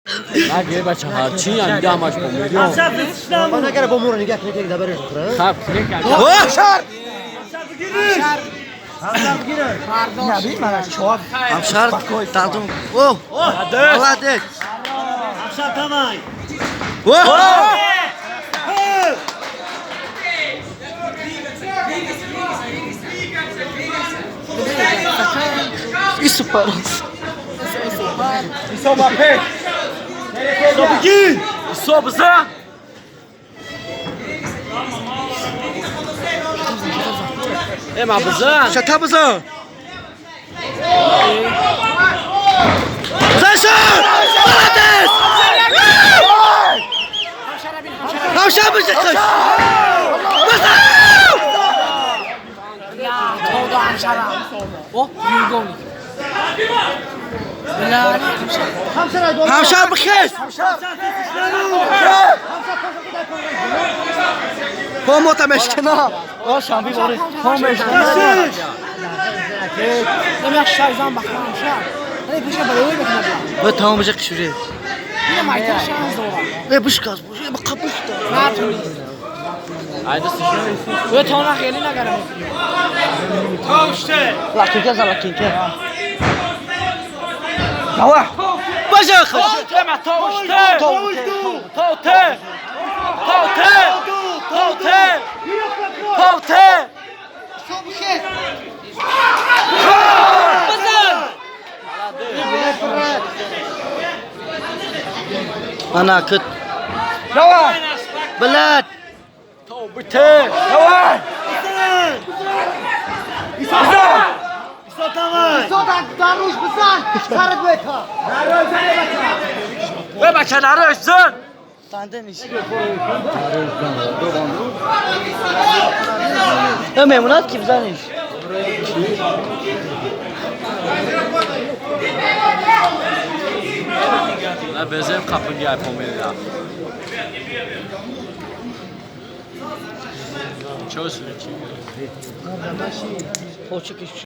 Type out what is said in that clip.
اگه بچه هرچی هم همش بمیریم من اگر با مورا نگه کنید یک دبرش بخوره خب کلیک کرد همشار تردم اوه الله دک همشار تمام Isso parece. Isso é uma pé. Sobe aqui. Sobe, Zé. ای ما بزن شتا بزن زنشان بلدست همشار بشه خش بزن تودا همشرم او میگونی همشار بخش پامو تمشکنا آشان بیوری پامشکنا نمیخ شایزان بخوام همشر ولی پیش بلوی بکنم به تمام بشه قشوری اینه مایتر شانس دورم به بشکاز بشه به قبوش نه تونی haydi sıçrayın به تانا خیلی نگرم لكن كذا لكن كذا نواح بجا خش Tema, toste. Tote. Tote. Tote. Tote. انا كنت نواح بلاد Tote. Давай. Ve bak arıyorsun. Senden işi Ya memunat ki bizden iş. نه بزن kapıya yapamıyor Çözün. O çıkış